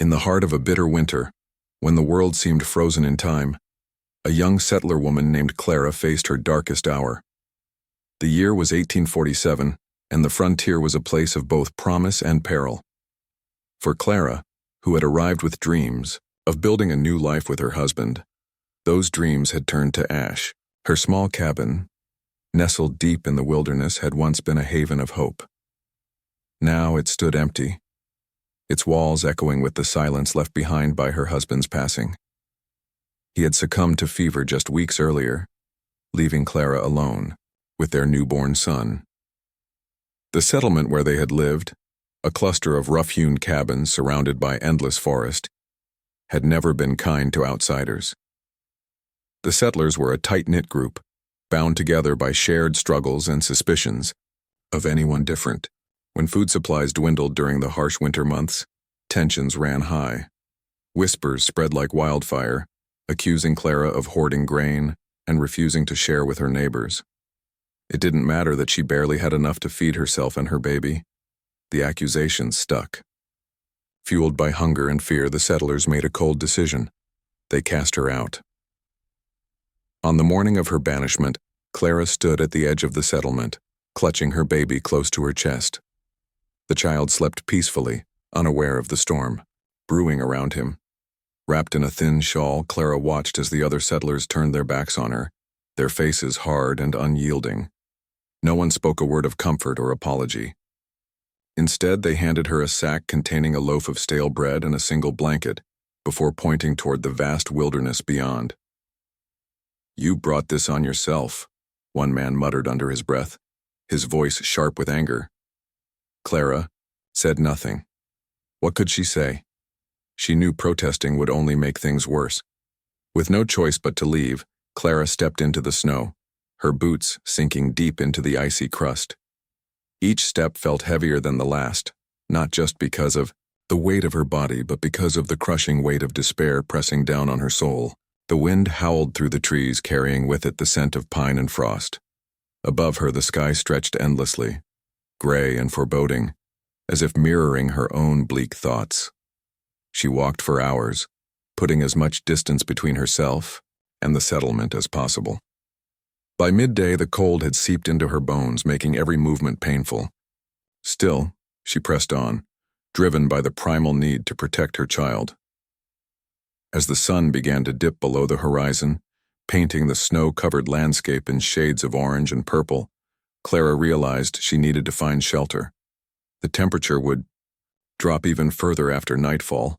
In the heart of a bitter winter, when the world seemed frozen in time, a young settler woman named Clara faced her darkest hour. The year was 1847, and the frontier was a place of both promise and peril. For Clara, who had arrived with dreams of building a new life with her husband, those dreams had turned to ash. Her small cabin, nestled deep in the wilderness, had once been a haven of hope. Now it stood empty, its walls echoing with the silence left behind by her husband's passing. He had succumbed to fever just weeks earlier, leaving Clara alone with their newborn son. The settlement where they had lived, a cluster of rough-hewn cabins surrounded by endless forest, had never been kind to outsiders. The settlers were a tight-knit group, bound together by shared struggles and suspicions of anyone different. When food supplies dwindled during the harsh winter months, tensions ran high. Whispers spread like wildfire, accusing Clara of hoarding grain and refusing to share with her neighbors. It didn't matter that she barely had enough to feed herself and her baby. The accusations stuck. Fueled by hunger and fear, the settlers made a cold decision. They cast her out. On the morning of her banishment, Clara stood at the edge of the settlement, clutching her baby close to her chest. The child slept peacefully, unaware of the storm, brewing around him. Wrapped in a thin shawl, Clara watched as the other settlers turned their backs on her, their faces hard and unyielding. No one spoke a word of comfort or apology. Instead, they handed her a sack containing a loaf of stale bread and a single blanket, before pointing toward the vast wilderness beyond. "You brought this on yourself," one man muttered under his breath, his voice sharp with anger. Clara said nothing. What could she say? She knew protesting would only make things worse. With no choice but to leave, Clara stepped into the snow, her boots sinking deep into the icy crust. Each step felt heavier than the last, not just because of the weight of her body, but because of the crushing weight of despair pressing down on her soul. The wind howled through the trees, carrying with it the scent of pine and frost. Above her, the sky stretched endlessly, gray and foreboding, as if mirroring her own bleak thoughts. She walked for hours, putting as much distance between herself and the settlement as possible. By midday, the cold had seeped into her bones, making every movement painful. Still, she pressed on, driven by the primal need to protect her child. As the sun began to dip below the horizon, painting the snow-covered landscape in shades of orange and purple, Clara realized she needed to find shelter. The temperature would drop even further after nightfall,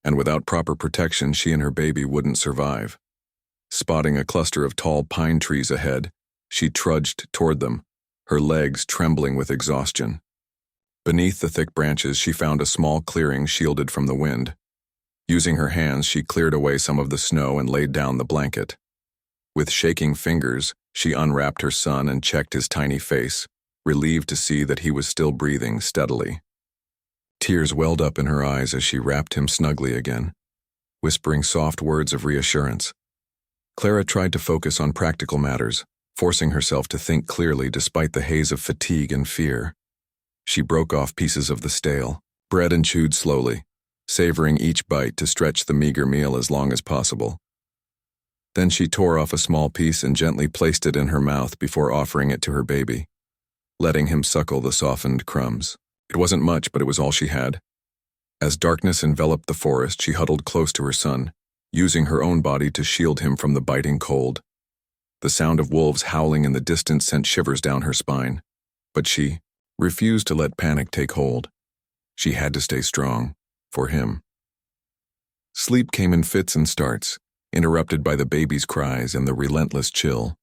and without proper protection, she and her baby wouldn't survive. Spotting a cluster of tall pine trees ahead, she trudged toward them, her legs trembling with exhaustion. Beneath the thick branches, she found a small clearing shielded from the wind. Using her hands, she cleared away some of the snow and laid down the blanket. With shaking fingers, she unwrapped her son and checked his tiny face, relieved to see that he was still breathing steadily. Tears welled up in her eyes as she wrapped him snugly again, whispering soft words of reassurance. Clara tried to focus on practical matters, forcing herself to think clearly despite the haze of fatigue and fear. She broke off pieces of the stale bread and chewed slowly, savoring each bite to stretch the meager meal as long as possible. Then she tore off a small piece and gently placed it in her mouth before offering it to her baby, letting him suckle the softened crumbs. It wasn't much, but it was all she had. As darkness enveloped the forest, she huddled close to her son, using her own body to shield him from the biting cold. The sound of wolves howling in the distance sent shivers down her spine, but she refused to let panic take hold. She had to stay strong, for him. Sleep came in fits and starts, interrupted by the baby's cries and the relentless chill.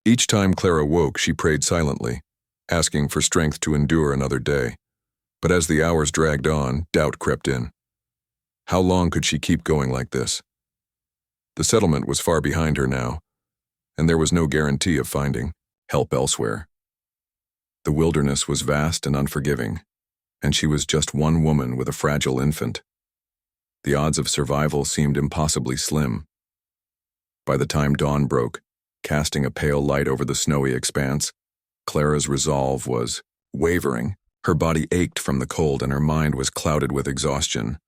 Each time Clara woke, she prayed silently, asking for strength to endure another day. But as the hours dragged on, doubt crept in. How long could she keep going like this? The settlement was far behind her now, and there was no guarantee of finding help elsewhere. The wilderness was vast and unforgiving, and she was just one woman with a fragile infant. The odds of survival seemed impossibly slim. By the time dawn broke, casting a pale light over the snowy expanse, Clara's resolve was wavering. Her body ached from the cold and her mind was clouded with exhaustion.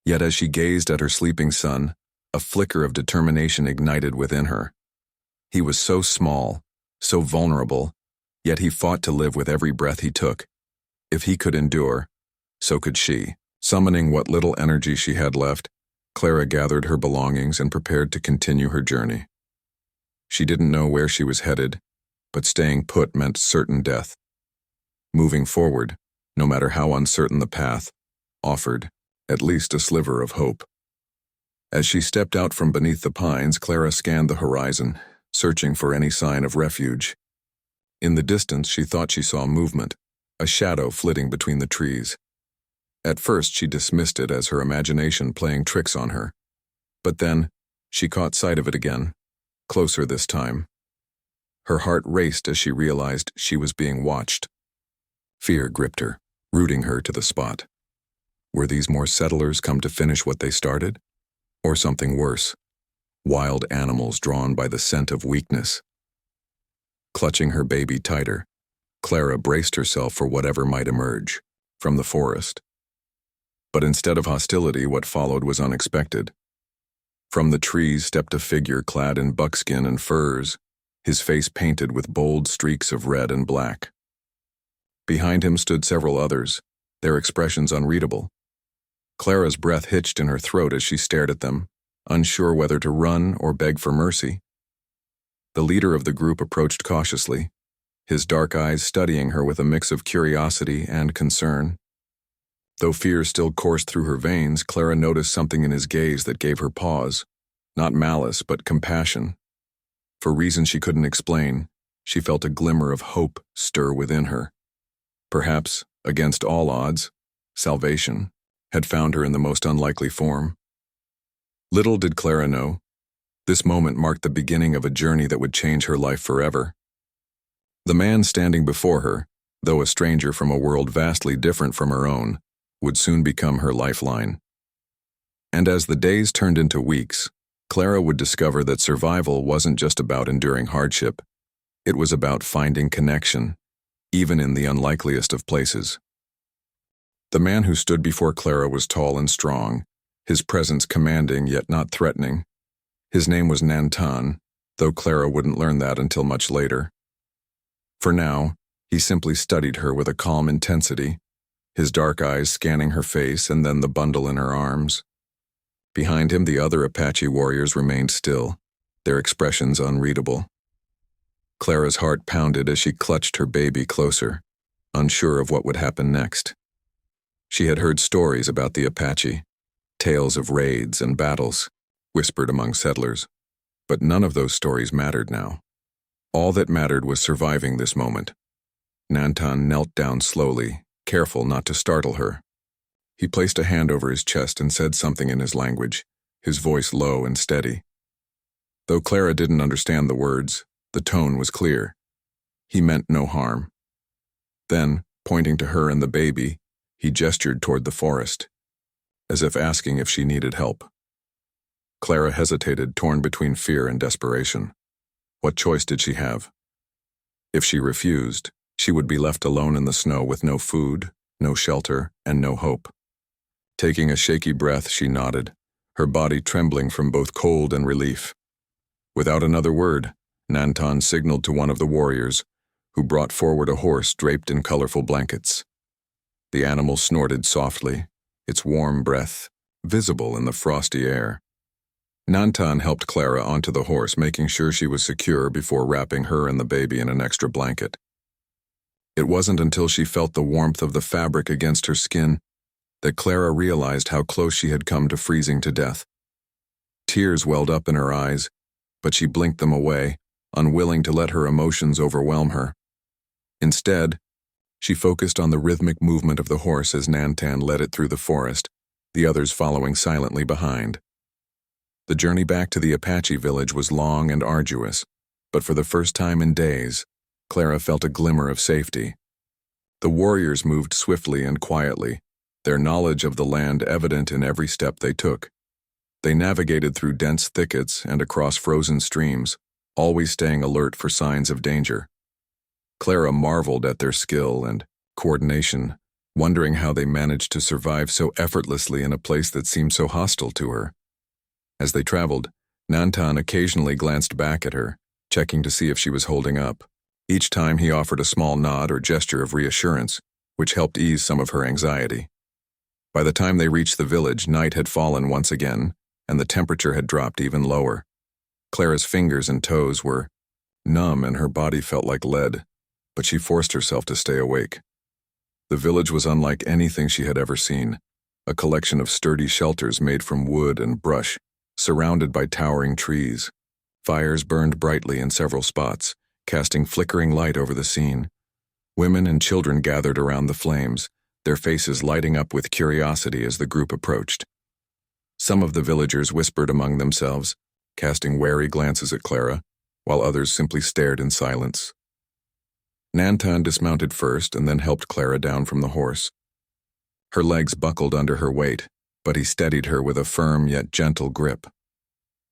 Yet as she gazed at her sleeping son, a flicker of determination ignited within her. He was so small, so vulnerable, yet he fought to live with every breath he took. If he could endure, so could she. Summoning what little energy she had left, Clara gathered her belongings and prepared to continue her journey. She didn't know where she was headed, but staying put meant certain death. Moving forward, no matter how uncertain the path, offered at least a sliver of hope. As she stepped out from beneath the pines, Clara scanned the horizon, searching for any sign of refuge. In the distance, she thought she saw movement, a shadow flitting between the trees. At first, she dismissed it as her imagination playing tricks on her. But then, she caught sight of it again, closer this time. Her heart raced as she realized she was being watched. Fear gripped her, rooting her to the spot. Were these more settlers come to finish what they started? Or something worse? Wild animals drawn by the scent of weakness. Clutching her baby tighter, Clara braced herself for whatever might emerge from the forest. But instead of hostility, what followed was unexpected. From the trees stepped a figure clad in buckskin and furs, his face painted with bold streaks of red and black. Behind him stood several others, their expressions unreadable. Clara's breath hitched in her throat as she stared at them, unsure whether to run or beg for mercy. The leader of the group approached cautiously, his dark eyes studying her with a mix of curiosity and concern. Though fear still coursed through her veins, Clara noticed something in his gaze that gave her pause, not malice but compassion. For reasons she couldn't explain, she felt a glimmer of hope stir within her. Perhaps, against all odds, salvation had found her in the most unlikely form. Little did Clara know, this moment marked the beginning of a journey that would change her life forever. The man standing before her, though a stranger from a world vastly different from her own, would soon become her lifeline. And as the days turned into weeks, Clara would discover that survival wasn't just about enduring hardship. It was about finding connection, even in the unlikeliest of places. The man who stood before Clara was tall and strong, his presence commanding yet not threatening. His name was Nantan, though Clara wouldn't learn that until much later. For now, he simply studied her with a calm intensity, his dark eyes scanning her face and then the bundle in her arms. Behind him, the other Apache warriors remained still, their expressions unreadable. Clara's heart pounded as she clutched her baby closer, unsure of what would happen next. She had heard stories about the Apache, tales of raids and battles, whispered among settlers, but none of those stories mattered now. All that mattered was surviving this moment. Nantan knelt down slowly, careful not to startle her. He placed a hand over his chest and said something in his language, his voice low and steady. Though Clara didn't understand the words, the tone was clear. He meant no harm. Then, pointing to her and the baby, he gestured toward the forest, as if asking if she needed help. Clara hesitated, torn between fear and desperation. What choice did she have? If she refused, she would be left alone in the snow with no food, no shelter, and no hope. Taking a shaky breath, she nodded, her body trembling from both cold and relief. Without another word, Nantan signaled to one of the warriors, who brought forward a horse draped in colorful blankets. The animal snorted softly, its warm breath visible in the frosty air. Nantan helped Clara onto the horse, making sure she was secure before wrapping her and the baby in an extra blanket. It wasn't until she felt the warmth of the fabric against her skin that Clara realized how close she had come to freezing to death. Tears welled up in her eyes, but she blinked them away, unwilling to let her emotions overwhelm her. Instead, she focused on the rhythmic movement of the horse as Nantan led it through the forest, the others following silently behind. The journey back to the Apache village was long and arduous, but for the first time in days, Clara felt a glimmer of safety. The warriors moved swiftly and quietly, their knowledge of the land evident in every step they took. They navigated through dense thickets and across frozen streams, always staying alert for signs of danger. Clara marveled at their skill and coordination, wondering how they managed to survive so effortlessly in a place that seemed so hostile to her. As they traveled, Nantan occasionally glanced back at her, checking to see if she was holding up. Each time he offered a small nod or gesture of reassurance, which helped ease some of her anxiety. By the time they reached the village, night had fallen once again, and the temperature had dropped even lower. Clara's fingers and toes were numb and her body felt like lead, but she forced herself to stay awake. The village was unlike anything she had ever seen, a collection of sturdy shelters made from wood and brush, surrounded by towering trees. Fires burned brightly in several spots, casting flickering light over the scene. Women and children gathered around the flames, their faces lighting up with curiosity as the group approached. Some of the villagers whispered among themselves, casting wary glances at Clara, while others simply stared in silence. Nantan dismounted first and then helped Clara down from the horse. Her legs buckled under her weight, but he steadied her with a firm yet gentle grip.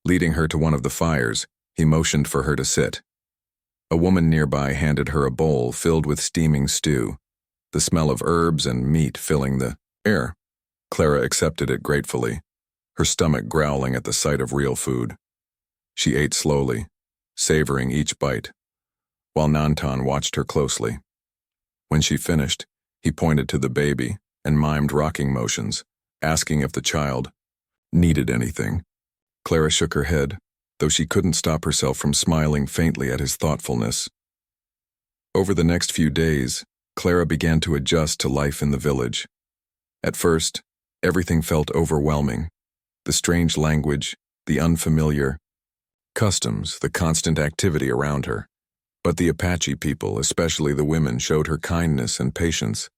Leading her to one of the fires, he motioned for her to sit. A woman nearby handed her a bowl filled with steaming stew, the smell of herbs and meat filling the air. Clara accepted it gratefully, her stomach growling at the sight of real food. She ate slowly, savoring each bite, while Nantan watched her closely. When she finished, he pointed to the baby and mimed rocking motions, asking if the child needed anything. Clara shook her head, though she couldn't stop herself from smiling faintly at his thoughtfulness. Over the next few days, Clara began to adjust to life in the village. At first, everything felt overwhelming. The strange language, the unfamiliar customs, the constant activity around her. But the Apache people, especially the women, showed her kindness and patience.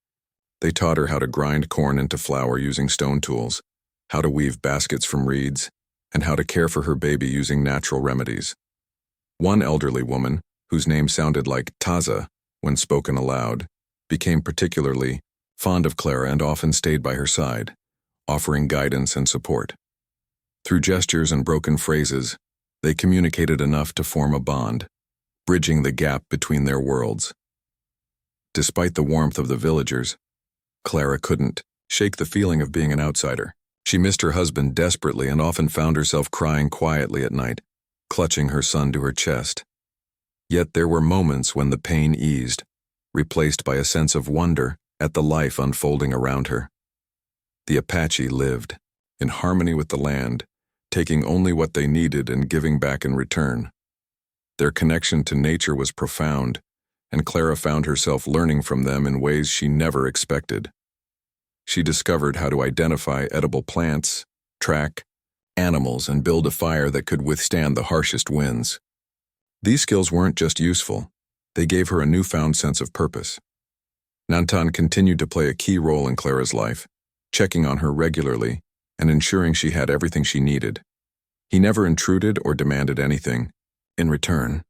They taught her how to grind corn into flour using stone tools, how to weave baskets from reeds, and how to care for her baby using natural remedies. One elderly woman, whose name sounded like Taza when spoken aloud, became particularly fond of Clara and often stayed by her side, offering guidance and support. Through gestures and broken phrases, they communicated enough to form a bond, bridging the gap between their worlds. Despite the warmth of the villagers, Clara couldn't shake the feeling of being an outsider. She missed her husband desperately and often found herself crying quietly at night, clutching her son to her chest. Yet there were moments when the pain eased, replaced by a sense of wonder at the life unfolding around her. The Apache lived, in harmony with the land, taking only what they needed and giving back in return. Their connection to nature was profound, and Clara found herself learning from them in ways she never expected. She discovered how to identify edible plants, track animals, and build a fire that could withstand the harshest winds. These skills weren't just useful, they gave her a newfound sense of purpose. Nantan continued to play a key role in Clara's life, checking on her regularly and ensuring she had everything she needed. He never intruded or demanded anything in return.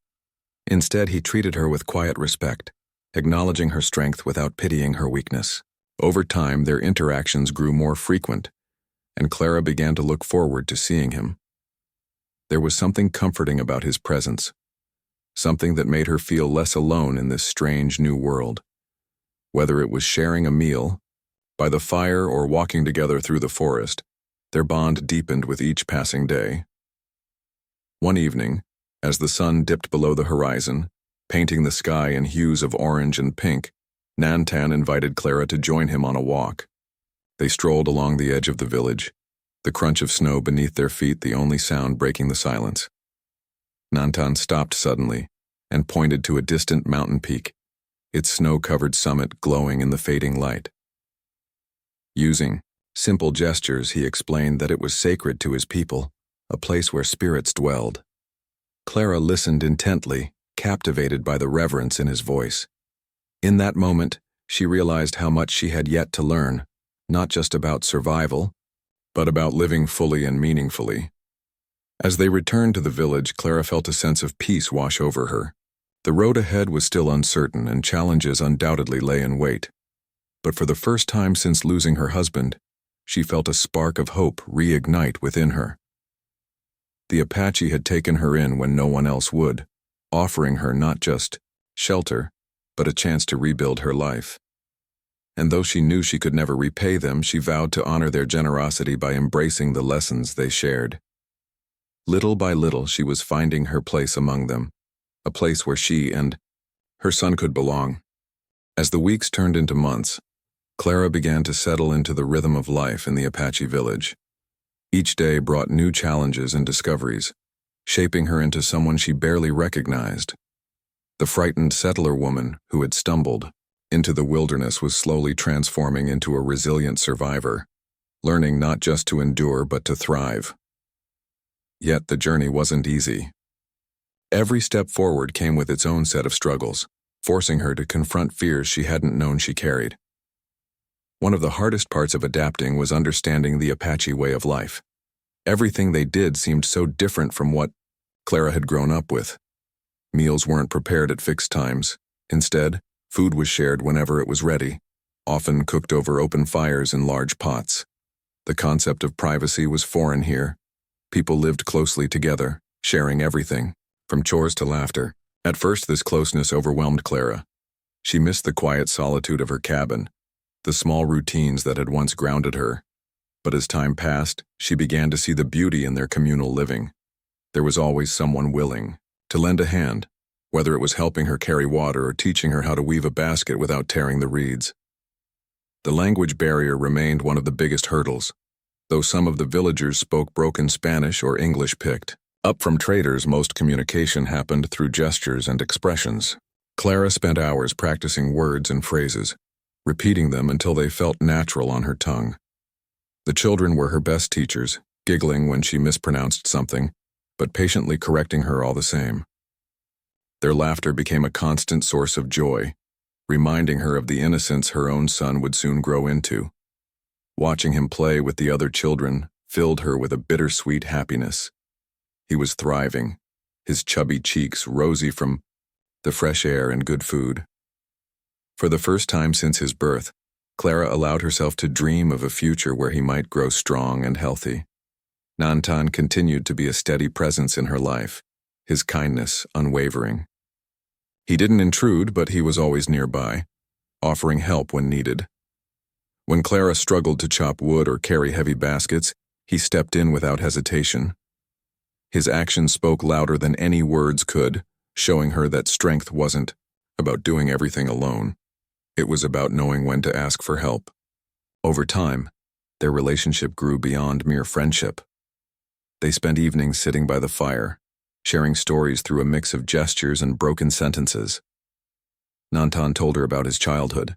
Instead, he treated her with quiet respect, acknowledging her strength without pitying her weakness. Over time, their interactions grew more frequent, and Clara began to look forward to seeing him. There was something comforting about his presence, something that made her feel less alone in this strange new world. Whether it was sharing a meal, by the fire, or walking together through the forest, their bond deepened with each passing day. One evening, as the sun dipped below the horizon, painting the sky in hues of orange and pink, Nantan invited Clara to join him on a walk. They strolled along the edge of the village, the crunch of snow beneath their feet the only sound breaking the silence. Nantan stopped suddenly and pointed to a distant mountain peak, its snow-covered summit glowing in the fading light. Using simple gestures, he explained that it was sacred to his people, a place where spirits dwelled. Clara listened intently, captivated by the reverence in his voice. In that moment, she realized how much she had yet to learn, not just about survival, but about living fully and meaningfully. As they returned to the village, Clara felt a sense of peace wash over her. The road ahead was still uncertain, and challenges undoubtedly lay in wait. But for the first time since losing her husband, she felt a spark of hope reignite within her. The Apache had taken her in when no one else would, offering her not just shelter, but a chance to rebuild her life. and though she knew she could never repay them, she vowed to honor their generosity by embracing the lessons they shared. Little by little, she was finding her place among them, a place where she and her son could belong. As the weeks turned into months, Clara began to settle into the rhythm of life in the Apache village. Each day brought new challenges and discoveries, shaping her into someone she barely recognized. The frightened settler woman who had stumbled into the wilderness was slowly transforming into a resilient survivor, learning not just to endure but to thrive. Yet the journey wasn't easy. Every step forward came with its own set of struggles, forcing her to confront fears she hadn't known she carried. One of the hardest parts of adapting was understanding the Apache way of life. Everything they did seemed so different from what Clara had grown up with. Meals weren't prepared at fixed times. Instead, food was shared whenever it was ready, often cooked over open fires in large pots. The concept of privacy was foreign here. People lived closely together, sharing everything, from chores to laughter. At first, this closeness overwhelmed Clara. She missed the quiet solitude of her cabin, the small routines that had once grounded her. But as time passed, she began to see the beauty in their communal living. There was always someone willing to lend a hand, whether it was helping her carry water or teaching her how to weave a basket without tearing the reeds. The language barrier remained one of the biggest hurdles. Though some of the villagers spoke broken Spanish or English picked up from traders, most communication happened through gestures and expressions. Clara spent hours practicing words and phrases, repeating them until they felt natural on her tongue. The children were her best teachers, giggling when she mispronounced something, but patiently correcting her all the same. Their laughter became a constant source of joy, reminding her of the innocence her own son would soon grow into. Watching him play with the other children filled her with a bittersweet happiness. He was thriving, his chubby cheeks rosy from the fresh air and good food. For the first time since his birth, Clara allowed herself to dream of a future where he might grow strong and healthy. Nantan continued to be a steady presence in her life, his kindness unwavering. He didn't intrude, but he was always nearby, offering help when needed. When Clara struggled to chop wood or carry heavy baskets, he stepped in without hesitation. His actions spoke louder than any words could, showing her that strength wasn't about doing everything alone. It was about knowing when to ask for help. Over time, their relationship grew beyond mere friendship. They spent evenings sitting by the fire, sharing stories through a mix of gestures and broken sentences. Nantan told her about his childhood,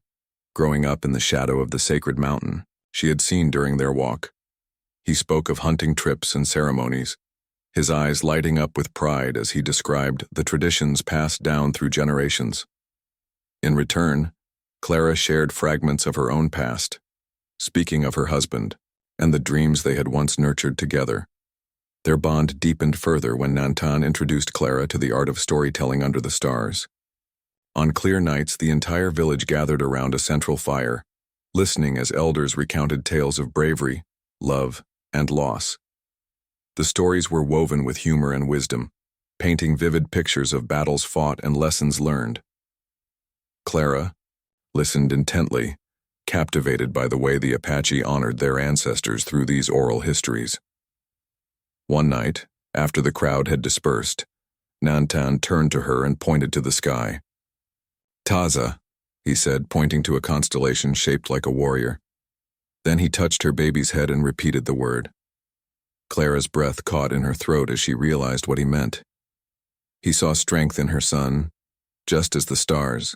growing up in the shadow of the sacred mountain she had seen during their walk. He spoke of hunting trips and ceremonies, his eyes lighting up with pride as he described the traditions passed down through generations. In return, Clara shared fragments of her own past, speaking of her husband and the dreams they had once nurtured together. Their bond deepened further when Nantan introduced Clara to the art of storytelling under the stars. On clear nights, the entire village gathered around a central fire, listening as elders recounted tales of bravery, love, and loss. The stories were woven with humor and wisdom, painting vivid pictures of battles fought and lessons learned. Clara listened intently, captivated by the way the Apache honored their ancestors through these oral histories. One night, after the crowd had dispersed, Nantan turned to her and pointed to the sky. "Taza," he said, pointing to a constellation shaped like a warrior. Then he touched her baby's head and repeated the word. Clara's breath caught in her throat as she realized what he meant. He saw strength in her son, just as the stars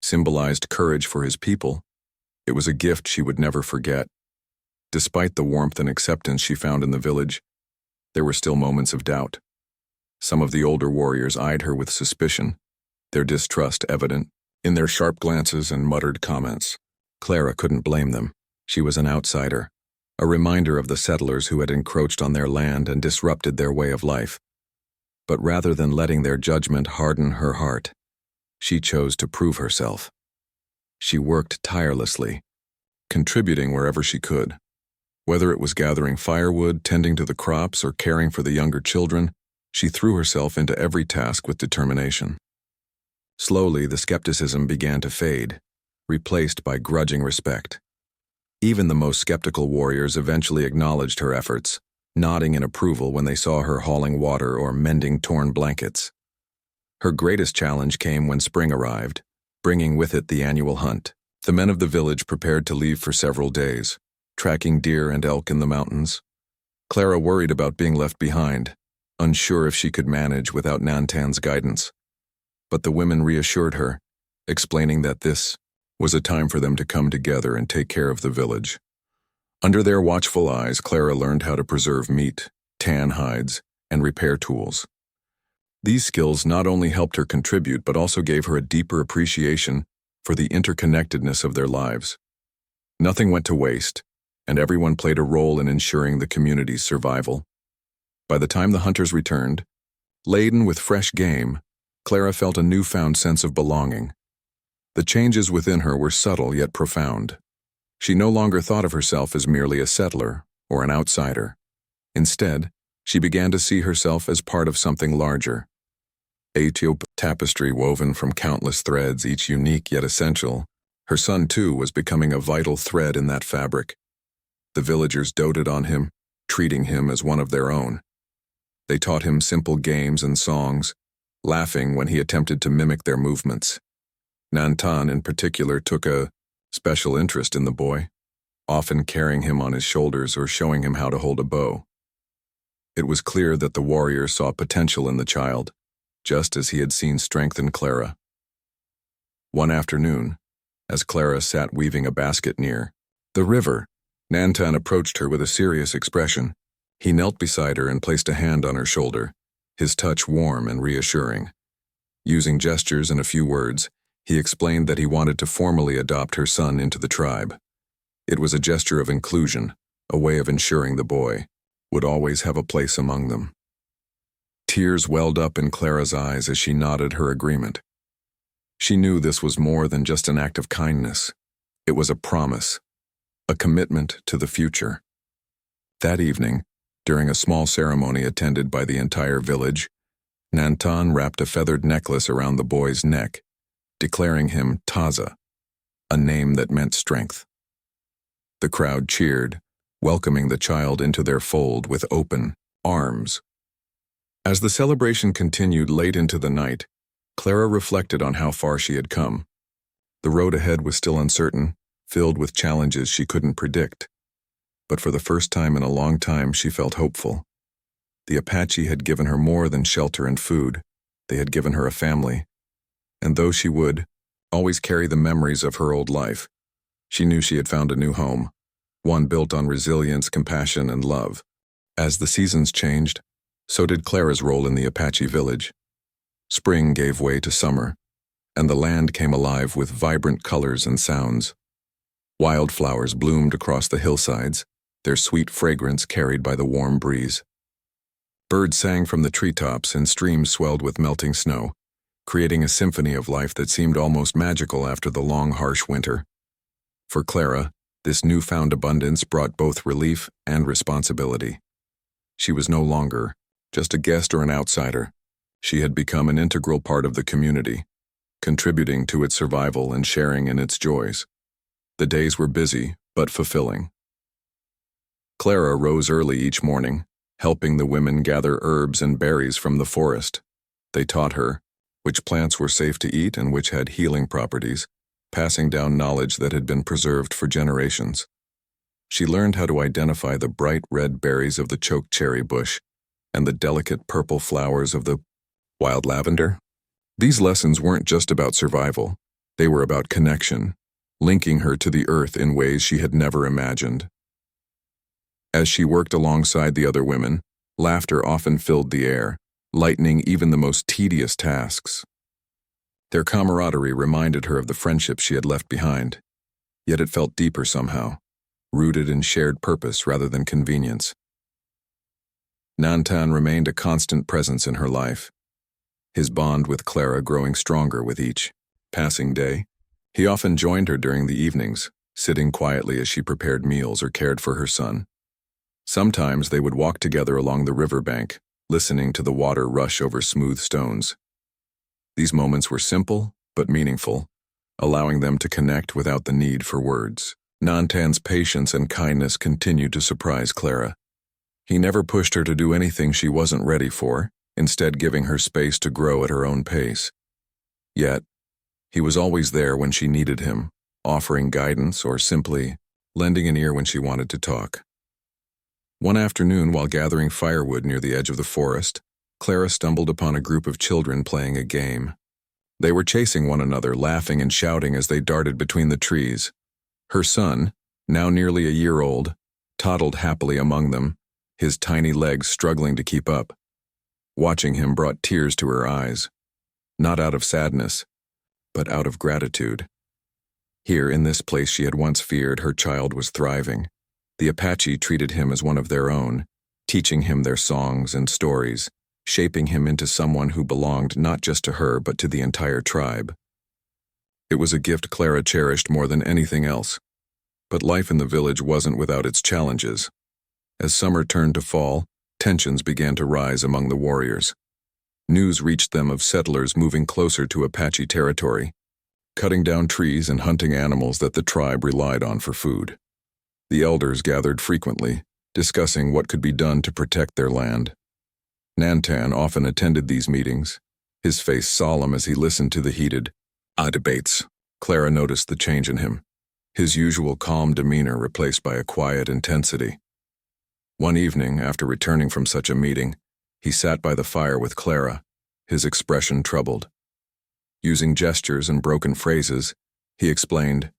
symbolized courage for his people. It was a gift she would never forget. Despite the warmth and acceptance she found in the village, there were still moments of doubt. Some of the older warriors eyed her with suspicion, their distrust evident in their sharp glances and muttered comments. Clara couldn't blame them. She was an outsider, a reminder of the settlers who had encroached on their land and disrupted their way of life. But rather than letting their judgment harden her heart, she chose to prove herself. She worked tirelessly, contributing wherever she could. Whether it was gathering firewood, tending to the crops, or caring for the younger children, she threw herself into every task with determination. Slowly, the skepticism began to fade. replaced by grudging respect. Even the most skeptical warriors eventually acknowledged her efforts, nodding in approval when they saw her hauling water or mending torn blankets. Her greatest challenge came when spring arrived, bringing with it the annual hunt. The men of the village prepared to leave for several days, tracking deer and elk in the mountains. Clara worried about being left behind, unsure if she could manage without Nantan's guidance. But the women reassured her, explaining that this was a time for them to come together and take care of the village. Under their watchful eyes, Clara learned how to preserve meat, tan hides, and repair tools. These skills not only helped her contribute but also gave her a deeper appreciation for the interconnectedness of their lives. Nothing went to waste, and everyone played a role in ensuring the community's survival. By the time the hunters returned, laden with fresh game, Clara felt a newfound sense of belonging. The changes within her were subtle yet profound. She no longer thought of herself as merely a settler or an outsider. Instead, she began to see herself as part of something larger. A tapestry woven from countless threads, each unique yet essential. Her son, too, was becoming a vital thread in that fabric. The villagers doted on him, treating him as one of their own. They taught him simple games and songs, laughing when he attempted to mimic their movements. Nantan, in particular, took a special interest in the boy, often carrying him on his shoulders or showing him how to hold a bow. It was clear that the warrior saw potential in the child, just as he had seen strength in Clara. One afternoon, as Clara sat weaving a basket near the river, Nantan approached her with a serious expression. He knelt beside her and placed a hand on her shoulder, his touch warm and reassuring. Using gestures and a few words, he explained that he wanted to formally adopt her son into the tribe. It was a gesture of inclusion, a way of ensuring the boy would always have a place among them. Tears welled up in Clara's eyes as she nodded her agreement. She knew this was more than just an act of kindness. It was a promise, a commitment to the future. That evening, during a small ceremony attended by the entire village, Nantan wrapped a feathered necklace around the boy's neck, declaring him Taza, a name that meant strength. The crowd cheered, welcoming the child into their fold with open arms. As the celebration continued late into the night, Clara reflected on how far she had come. The road ahead was still uncertain, filled with challenges she couldn't predict. But for the first time in a long time, she felt hopeful. The Apache had given her more than shelter and food. They had given her a family. And though she would always carry the memories of her old life, she knew she had found a new home, one built on resilience, compassion, and love. As the seasons changed, so did Clara's role in the Apache village. Spring gave way to summer, and the land came alive with vibrant colors and sounds. Wildflowers bloomed across the hillsides, their sweet fragrance carried by the warm breeze. Birds sang from the treetops and streams swelled with melting snow, creating a symphony of life that seemed almost magical after the long, harsh winter. For Clara, this newfound abundance brought both relief and responsibility. She was no longer just a guest or an outsider. She had become an integral part of the community, contributing to its survival and sharing in its joys. The days were busy, but fulfilling. Clara rose early each morning, helping the women gather herbs and berries from the forest. They taught her which plants were safe to eat and which had healing properties, passing down knowledge that had been preserved for generations. She learned how to identify the bright red berries of the chokecherry bush and the delicate purple flowers of the wild lavender. These lessons weren't just about survival. They were about connection, linking her to the earth in ways she had never imagined. As she worked alongside the other women, laughter often filled the air, lightening even the most tedious tasks. Their camaraderie reminded her of the friendship she had left behind, yet it felt deeper somehow, rooted in shared purpose rather than convenience. Nantan remained a constant presence in her life, his bond with Clara growing stronger with each passing day. He often joined her during the evenings, sitting quietly as she prepared meals or cared for her son. Sometimes they would walk together along the riverbank, listening to the water rush over smooth stones. These moments were simple but meaningful, allowing them to connect without the need for words. Nantan's patience and kindness continued to surprise Clara. He never pushed her to do anything she wasn't ready for, instead giving her space to grow at her own pace. Yet, he was always there when she needed him, offering guidance or simply lending an ear when she wanted to talk. One afternoon, while gathering firewood near the edge of the forest, Clara stumbled upon a group of children playing a game. They were chasing one another, laughing and shouting as they darted between the trees. Her son, now nearly a year old, toddled happily among them, his tiny legs struggling to keep up. Watching him brought tears to her eyes, not out of sadness, but out of gratitude. Here, in this place she had once feared, her child was thriving. The Apache treated him as one of their own, teaching him their songs and stories, shaping him into someone who belonged not just to her but to the entire tribe. It was a gift Clara cherished more than anything else. But life in the village wasn't without its challenges. As summer turned to fall, tensions began to rise among the warriors. News reached them of settlers moving closer to Apache territory, cutting down trees and hunting animals that the tribe relied on for food. The elders gathered frequently, discussing what could be done to protect their land. Nantan often attended these meetings, his face solemn as he listened to the heated debates. Clara noticed the change in him, his usual calm demeanor replaced by a quiet intensity. One evening, after returning from such a meeting, he sat by the fire with Clara, his expression troubled. Using gestures and broken phrases, he explained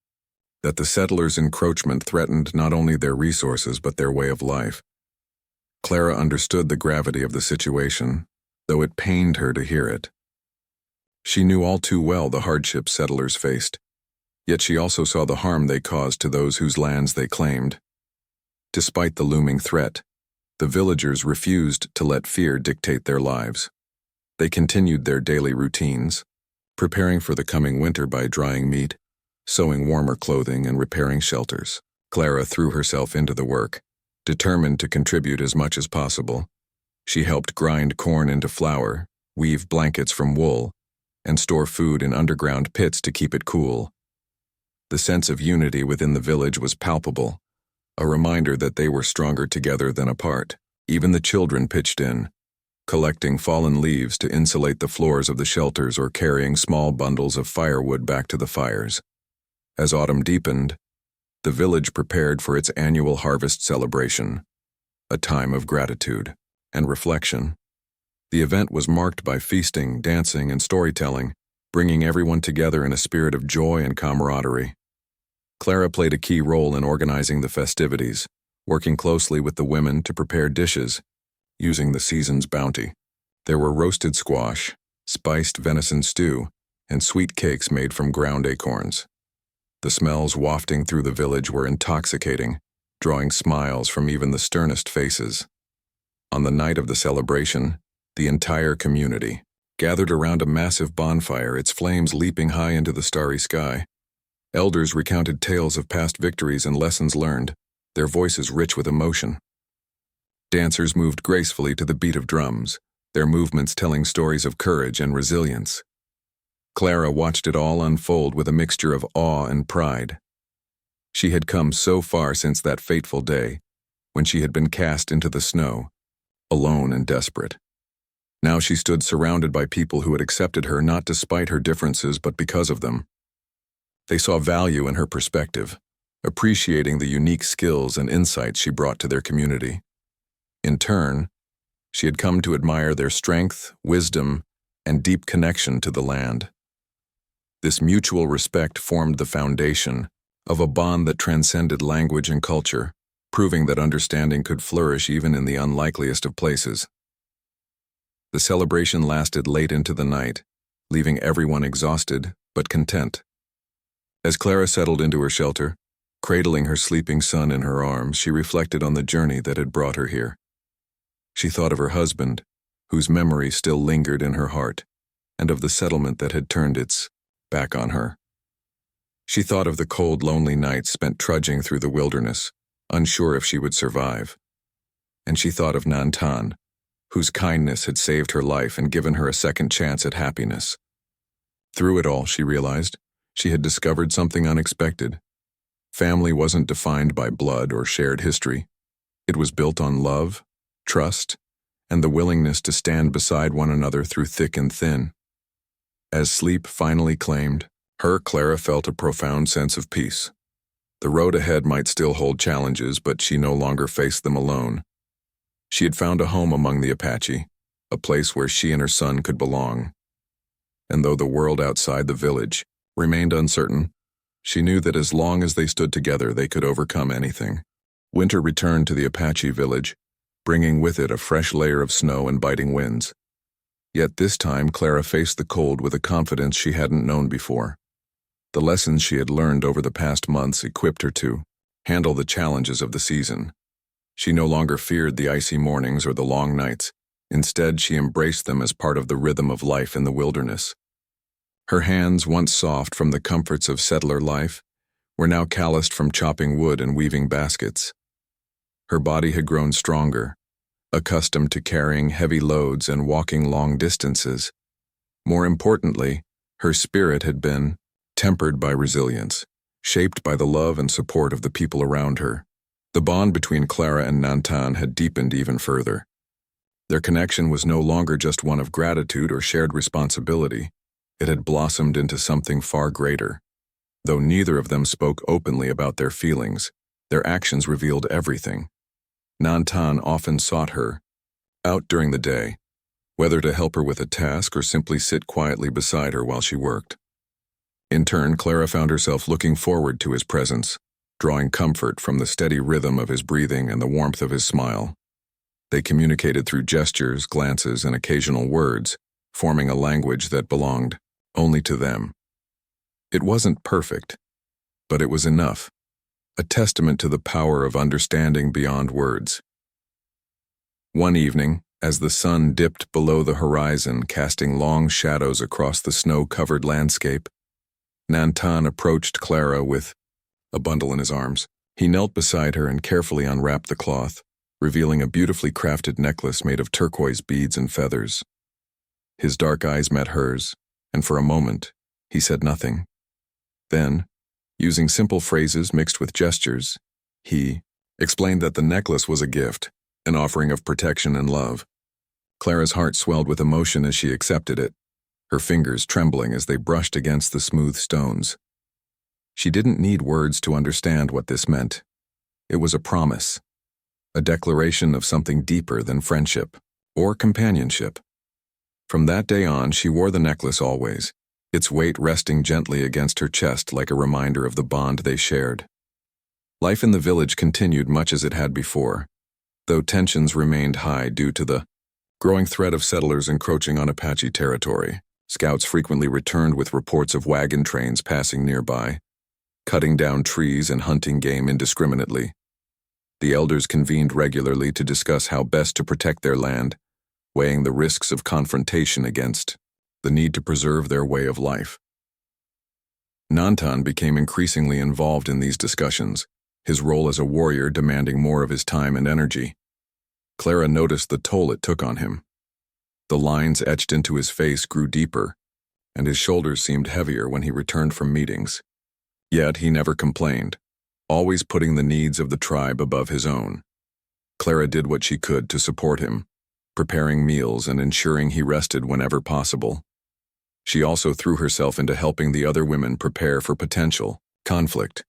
that the settlers' encroachment threatened not only their resources but their way of life. Clara understood the gravity of the situation, though it pained her to hear it. She knew all too well the hardships settlers faced, yet she also saw the harm they caused to those whose lands they claimed. Despite the looming threat, the villagers refused to let fear dictate their lives. They continued their daily routines, preparing for the coming winter by drying meat, sewing warmer clothing, and repairing shelters. Clara threw herself into the work, determined to contribute as much as possible. She helped grind corn into flour, weave blankets from wool, and store food in underground pits to keep it cool. The sense of unity within the village was palpable, a reminder that they were stronger together than apart. Even the children pitched in, collecting fallen leaves to insulate the floors of the shelters or carrying small bundles of firewood back to the fires. As autumn deepened, the village prepared for its annual harvest celebration, a time of gratitude and reflection. The event was marked by feasting, dancing, and storytelling, bringing everyone together in a spirit of joy and camaraderie. Clara played a key role in organizing the festivities, working closely with the women to prepare dishes, using the season's bounty. There were roasted squash, spiced venison stew, and sweet cakes made from ground acorns. The smells wafting through the village were intoxicating, drawing smiles from even the sternest faces. On the night of the celebration, the entire community gathered around a massive bonfire, its flames leaping high into the starry sky. Elders recounted tales of past victories and lessons learned, their voices rich with emotion. Dancers moved gracefully to the beat of drums, their movements telling stories of courage and resilience. Clara watched it all unfold with a mixture of awe and pride. She had come so far since that fateful day, when she had been cast into the snow, alone and desperate. Now she stood surrounded by people who had accepted her not despite her differences but because of them. They saw value in her perspective, appreciating the unique skills and insights she brought to their community. In turn, she had come to admire their strength, wisdom, and deep connection to the land. This mutual respect formed the foundation of a bond that transcended language and culture, proving that understanding could flourish even in the unlikeliest of places. The celebration lasted late into the night, leaving everyone exhausted but content. As Clara settled into her shelter, cradling her sleeping son in her arms, she reflected on the journey that had brought her here. She thought of her husband, whose memory still lingered in her heart, and of the settlement that had turned its back on her. She thought of the cold, lonely nights spent trudging through the wilderness, unsure if she would survive. And she thought of Nantan, whose kindness had saved her life and given her a second chance at happiness. Through it all, she realized, She had discovered something unexpected. Family wasn't defined by blood or shared history. It was built on love, trust, and the willingness to stand beside one another through thick and thin. As sleep finally claimed her, Clara felt a profound sense of peace. The road ahead might still hold challenges, but she no longer faced them alone. She had found a home among the Apache, a place where she and her son could belong. And though the world outside the village remained uncertain, she knew that as long as they stood together, they could overcome anything. Winter returned to the Apache village, bringing with it a fresh layer of snow and biting winds. Yet this time, Clara faced the cold with a confidence she hadn't known before. The lessons she had learned over the past months equipped her to handle the challenges of the season. She no longer feared the icy mornings or the long nights. Instead, she embraced them as part of the rhythm of life in the wilderness. Her hands, once soft from the comforts of settler life, were now calloused from chopping wood and weaving baskets. Her body had grown stronger, accustomed to carrying heavy loads and walking long distances. More importantly, her spirit had been tempered by resilience, shaped by the love and support of the people around her. The bond between Clara and Nantan had deepened even further. Their connection was no longer just one of gratitude or shared responsibility. It had blossomed into something far greater. Though neither of them spoke openly about their feelings, their actions revealed everything. Nantan often sought her out during the day, whether to help her with a task or simply sit quietly beside her while she worked. In turn, Clara found herself looking forward to his presence, drawing comfort from the steady rhythm of his breathing and the warmth of his smile. They communicated through gestures, glances, and occasional words, forming a language that belonged only to them. It wasn't perfect, but it was enough, a testament to the power of understanding beyond words. One evening, as the sun dipped below the horizon, casting long shadows across the snow-covered landscape, Nantan approached Clara with a bundle in his arms. He knelt beside her and carefully unwrapped the cloth, revealing a beautifully crafted necklace made of turquoise beads and feathers. His dark eyes met hers, and for a moment, he said nothing. Then, using simple phrases mixed with gestures, he explained that the necklace was a gift, an offering of protection and love. Clara's heart swelled with emotion as she accepted it, her fingers trembling as they brushed against the smooth stones. She didn't need words to understand what this meant. It was a promise, a declaration of something deeper than friendship or companionship. From that day on, she wore the necklace always, its weight resting gently against her chest like a reminder of the bond they shared. Life in the village continued much as it had before, though tensions remained high due to the growing threat of settlers encroaching on Apache territory. Scouts frequently returned with reports of wagon trains passing nearby, cutting down trees and hunting game indiscriminately. The elders convened regularly to discuss how best to protect their land, weighing the risks of confrontation against the need to preserve their way of life. Nantan became increasingly involved in these discussions, his role as a warrior demanding more of his time and energy. Clara noticed the toll it took on him. The lines etched into his face grew deeper, and his shoulders seemed heavier when he returned from meetings. Yet he never complained, always putting the needs of the tribe above his own. Clara did what she could to support him, preparing meals and ensuring he rested whenever possible. She also threw herself into helping the other women prepare for potential conflict.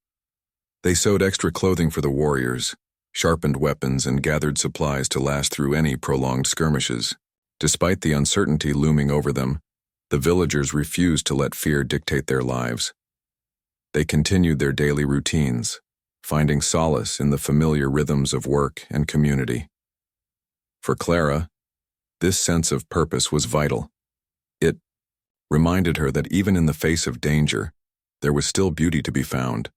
They sewed extra clothing for the warriors, sharpened weapons, and gathered supplies to last through any prolonged skirmishes. Despite the uncertainty looming over them, the villagers refused to let fear dictate their lives. They continued their daily routines, finding solace in the familiar rhythms of work and community. For Clara, this sense of purpose was vital. It reminded her that even in the face of danger, there was still beauty to be found.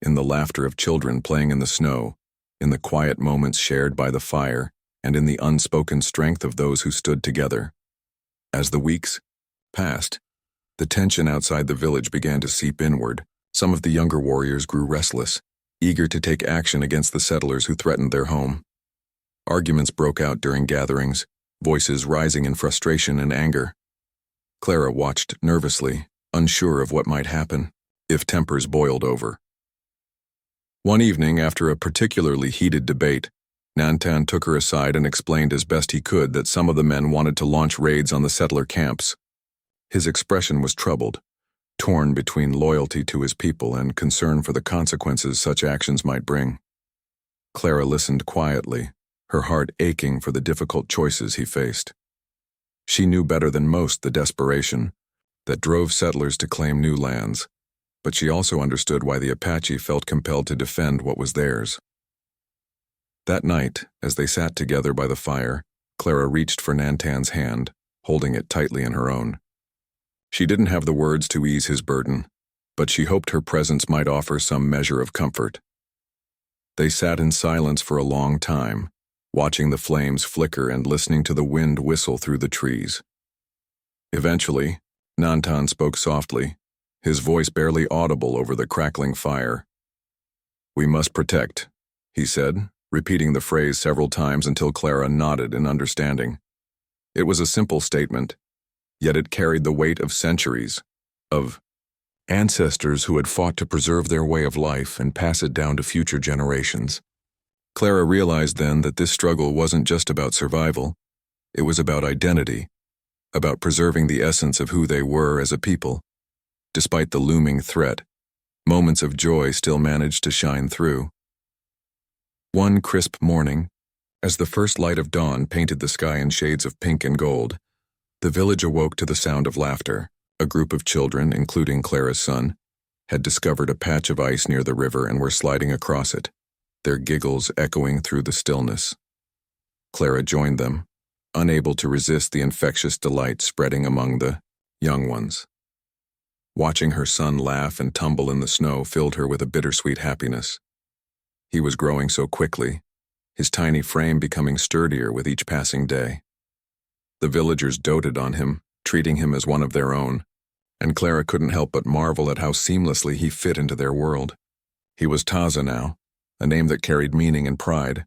In the laughter of children playing in the snow, in the quiet moments shared by the fire, and in the unspoken strength of those who stood together. As the weeks passed, the tension outside the village began to seep inward. Some of the younger warriors grew restless, eager to take action against the settlers who threatened their home. Arguments broke out during gatherings, voices rising in frustration and anger. Clara watched nervously, unsure of what might happen if tempers boiled over. One evening, after a particularly heated debate, Nantan took her aside and explained as best he could that some of the men wanted to launch raids on the settler camps. His expression was troubled, torn between loyalty to his people and concern for the consequences such actions might bring. Clara listened quietly, her heart aching for the difficult choices he faced. She knew better than most the desperation that drove settlers to claim new lands, but she also understood why the Apache felt compelled to defend what was theirs. That night, as they sat together by the fire, Clara reached for Nantan's hand, holding it tightly in her own. She didn't have the words to ease his burden, but she hoped her presence might offer some measure of comfort. They sat in silence for a long time, watching the flames flicker and listening to the wind whistle through the trees. Eventually, Nantan spoke softly, his voice barely audible over the crackling fire. "We must protect," he said, repeating the phrase several times until Clara nodded in understanding. It was a simple statement, yet it carried the weight of centuries, of ancestors who had fought to preserve their way of life and pass it down to future generations. Clara realized then that this struggle wasn't just about survival, it was about identity, about preserving the essence of who they were as a people. Despite the looming threat, moments of joy still managed to shine through. One crisp morning, as the first light of dawn painted the sky in shades of pink and gold, the village awoke to the sound of laughter. A group of children, including Clara's son, had discovered a patch of ice near the river and were sliding across it, their giggles echoing through the stillness. Clara joined them, unable to resist the infectious delight spreading among the young ones. Watching her son laugh and tumble in the snow filled her with a bittersweet happiness. He was growing so quickly, his tiny frame becoming sturdier with each passing day. The villagers doted on him, treating him as one of their own, and Clara couldn't help but marvel at how seamlessly he fit into their world. He was Taza now, a name that carried meaning and pride,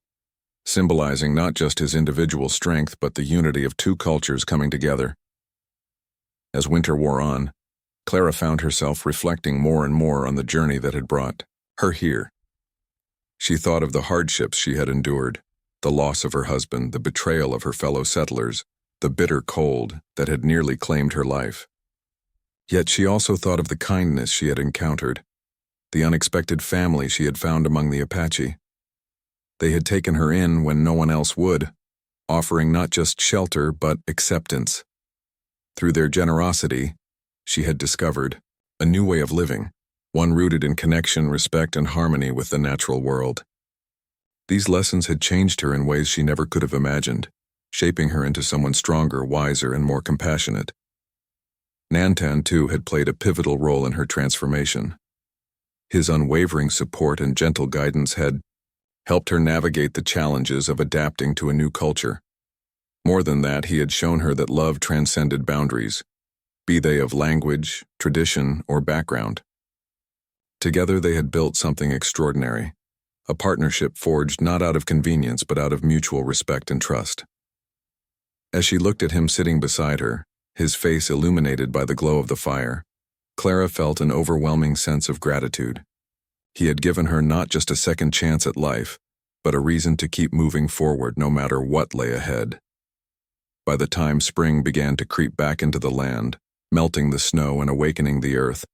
symbolizing not just his individual strength but the unity of two cultures coming together. As winter wore on, Clara found herself reflecting more and more on the journey that had brought her here. She thought of the hardships she had endured, the loss of her husband, the betrayal of her fellow settlers, the bitter cold that had nearly claimed her life. Yet she also thought of the kindness she had encountered, the unexpected family she had found among the Apache. They had taken her in when no one else would, offering not just shelter but acceptance. Through their generosity, she had discovered a new way of living, one rooted in connection, respect, and harmony with the natural world. These lessons had changed her in ways she never could have imagined, shaping her into someone stronger, wiser, and more compassionate. Nantan, too, had played a pivotal role in her transformation. His unwavering support and gentle guidance had helped her navigate the challenges of adapting to a new culture. More than that, he had shown her that love transcended boundaries, be they of language, tradition, or background. Together they had built something extraordinary, a partnership forged not out of convenience but out of mutual respect and trust. As she looked at him sitting beside her, his face illuminated by the glow of the fire, Clara felt an overwhelming sense of gratitude. He had given her not just a second chance at life, but a reason to keep moving forward no matter what lay ahead. By the time spring began to creep back into the land, melting the snow and awakening the earth,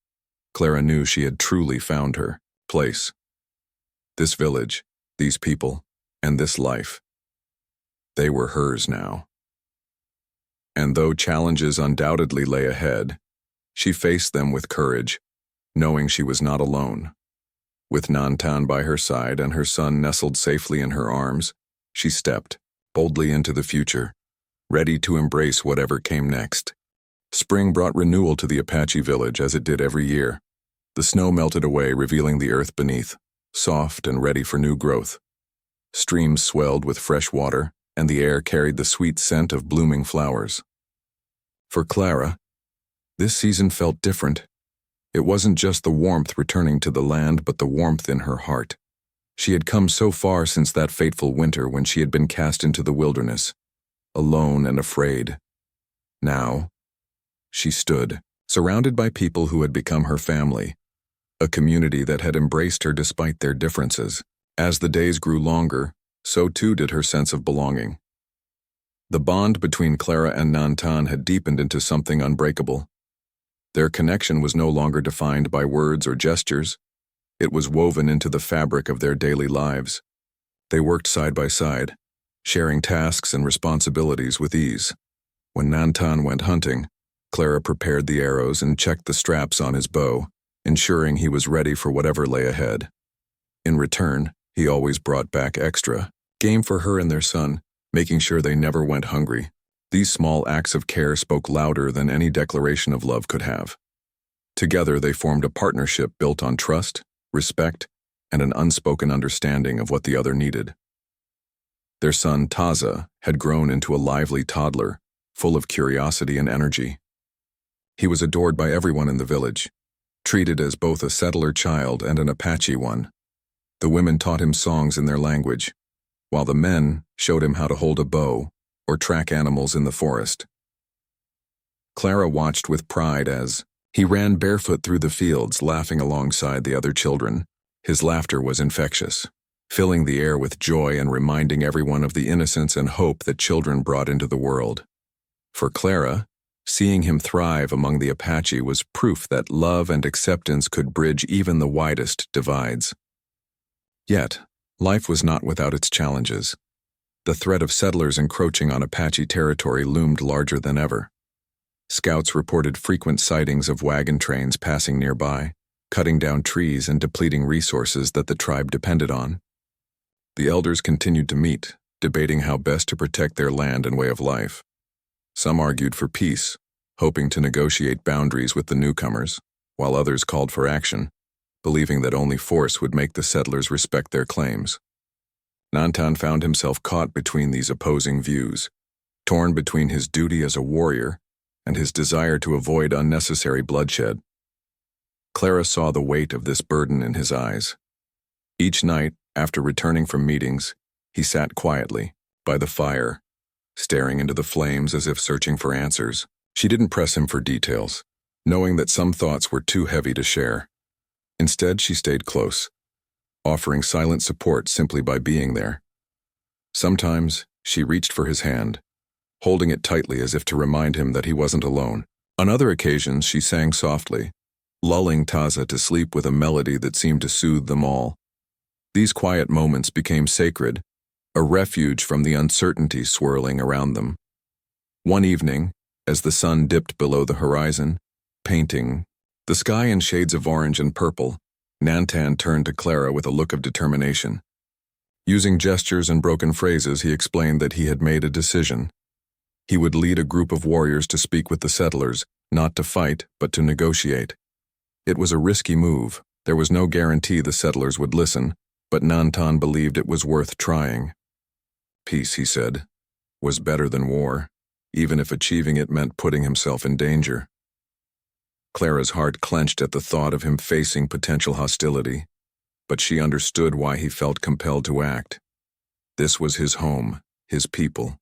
Clara knew she had truly found her place. This village, these people, and this life. They were hers now. And though challenges undoubtedly lay ahead, she faced them with courage, knowing she was not alone. With Nantan by her side and her son nestled safely in her arms, she stepped boldly into the future, ready to embrace whatever came next. Spring brought renewal to the Apache village as it did every year. The snow melted away, revealing the earth beneath, soft and ready for new growth. Streams swelled with fresh water, and the air carried the sweet scent of blooming flowers. For Clara, this season felt different. It wasn't just the warmth returning to the land, but the warmth in her heart. She had come so far since that fateful winter when she had been cast into the wilderness, alone and afraid. Now, she stood, surrounded by people who had become her family, a community that had embraced her despite their differences. As the days grew longer, so too did her sense of belonging. The bond between Clara and Nantan had deepened into something unbreakable. Their connection was no longer defined by words or gestures. It was woven into the fabric of their daily lives. They worked side by side, sharing tasks and responsibilities with ease. When Nantan went hunting, Clara prepared the arrows and checked the straps on his bow, ensuring he was ready for whatever lay ahead. In return, he always brought back extra game for her and their son, making sure they never went hungry. These small acts of care spoke louder than any declaration of love could have. Together, they formed a partnership built on trust, respect, and an unspoken understanding of what the other needed. Their son, Taza, had grown into a lively toddler, full of curiosity and energy. He was adored by everyone in the village, treated as both a settler child and an Apache one. The women taught him songs in their language, while the men showed him how to hold a bow or track animals in the forest. Clara watched with pride as he ran barefoot through the fields, laughing alongside the other children. His laughter was infectious, filling the air with joy and reminding everyone of the innocence and hope that children brought into the world. For Clara, seeing him thrive among the Apache was proof that love and acceptance could bridge even the widest divides. Yet, life was not without its challenges. The threat of settlers encroaching on Apache territory loomed larger than ever. Scouts reported frequent sightings of wagon trains passing nearby, cutting down trees and depleting resources that the tribe depended on. The elders continued to meet, debating how best to protect their land and way of life. Some argued for peace, hoping to negotiate boundaries with the newcomers, while others called for action, believing that only force would make the settlers respect their claims. Nantan found himself caught between these opposing views, torn between his duty as a warrior and his desire to avoid unnecessary bloodshed. Clara saw the weight of this burden in his eyes. Each night, after returning from meetings, he sat quietly, by the fire, staring into the flames as if searching for answers. She didn't press him for details, knowing that some thoughts were too heavy to share. Instead, she stayed close, offering silent support simply by being there. Sometimes, she reached for his hand, holding it tightly as if to remind him that he wasn't alone. On other occasions, she sang softly, lulling Taza to sleep with a melody that seemed to soothe them all. These quiet moments became sacred, a refuge from the uncertainty swirling around them. One evening, as the sun dipped below the horizon, painting the sky in shades of orange and purple, Nantan turned to Clara with a look of determination. Using gestures and broken phrases, he explained that he had made a decision. He would lead a group of warriors to speak with the settlers, not to fight, but to negotiate. It was a risky move. There was no guarantee the settlers would listen, but Nantan believed it was worth trying. Peace, he said, was better than war, even if achieving it meant putting himself in danger. Clara's heart clenched at the thought of him facing potential hostility, but she understood why he felt compelled to act. This was his home, his people,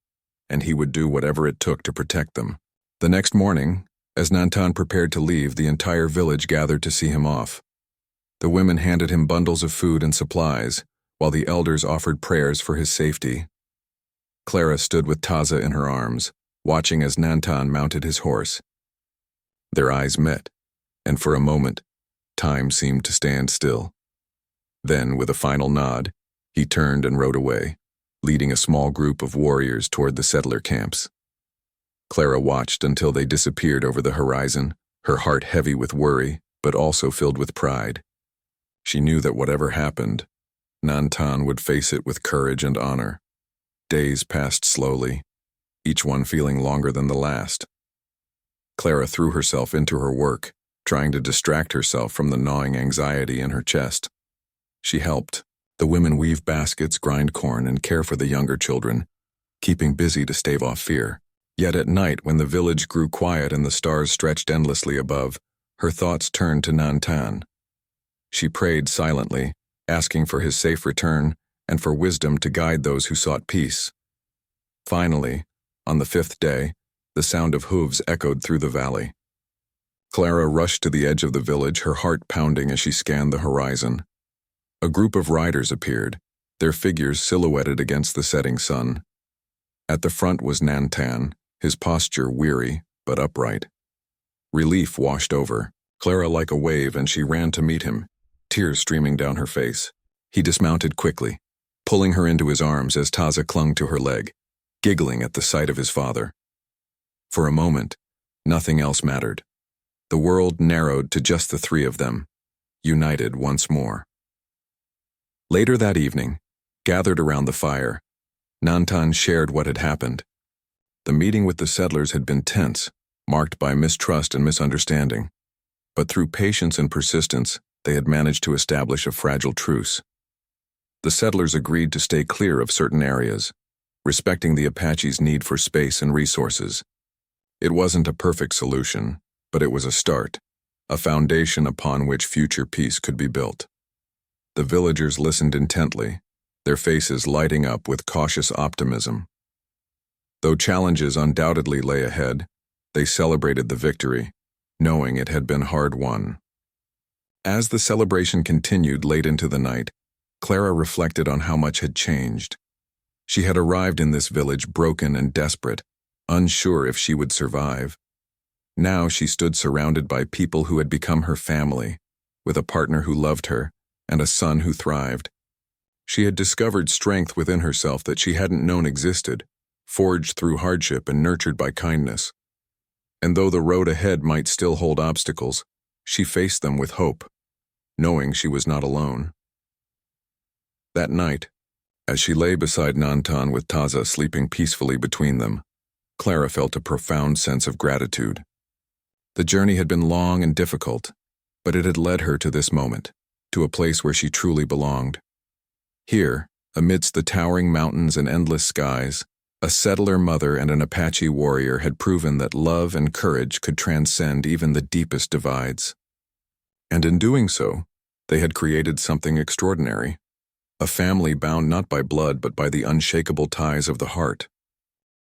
and he would do whatever it took to protect them. The next morning, as Nantan prepared to leave, the entire village gathered to see him off. The women handed him bundles of food and supplies, while the elders offered prayers for his safety. Clara stood with Taza in her arms, watching as Nantan mounted his horse. Their eyes met, and for a moment, time seemed to stand still. Then, with a final nod, he turned and rode away, leading a small group of warriors toward the settler camps. Clara watched until they disappeared over the horizon, her heart heavy with worry, but also filled with pride. She knew that whatever happened, Nantan would face it with courage and honor. Days passed slowly, each one feeling longer than the last. Clara threw herself into her work, trying to distract herself from the gnawing anxiety in her chest. She helped. The women weave baskets, grind corn, and care for the younger children, keeping busy to stave off fear. Yet at night, when the village grew quiet and the stars stretched endlessly above, her thoughts turned to Nantan. She prayed silently, asking for his safe return and for wisdom to guide those who sought peace. Finally, on the 5th day, the sound of hooves echoed through the valley. Clara rushed to the edge of the village, her heart pounding as she scanned the horizon. A group of riders appeared, their figures silhouetted against the setting sun. At the front was Nantan, his posture weary but upright. Relief washed over Clara like a wave, and she ran to meet him, tears streaming down her face. He dismounted quickly, pulling her into his arms as Taza clung to her leg, giggling at the sight of his father. For a moment, nothing else mattered. The world narrowed to just the three of them, united once more. Later that evening, gathered around the fire, Nantan shared what had happened. The meeting with the settlers had been tense, marked by mistrust and misunderstanding. But through patience and persistence, they had managed to establish a fragile truce. The settlers agreed to stay clear of certain areas, respecting the Apaches' need for space and resources. It wasn't a perfect solution, but it was a start, a foundation upon which future peace could be built. The villagers listened intently, their faces lighting up with cautious optimism. Though challenges undoubtedly lay ahead, they celebrated the victory, knowing it had been hard won. As the celebration continued late into the night, Clara reflected on how much had changed. She had arrived in this village broken and desperate, unsure if she would survive. Now she stood surrounded by people who had become her family, with a partner who loved her and a son who thrived. She had discovered strength within herself that she hadn't known existed, forged through hardship and nurtured by kindness. And though the road ahead might still hold obstacles, she faced them with hope, knowing she was not alone. That night, as she lay beside Nantan with Taza sleeping peacefully between them, Clara felt a profound sense of gratitude. The journey had been long and difficult, but it had led her to this moment, to a place where she truly belonged. Here, amidst the towering mountains and endless skies, a settler mother and an Apache warrior had proven that love and courage could transcend even the deepest divides. And in doing so, they had created something extraordinary, a family bound not by blood but by the unshakable ties of the heart.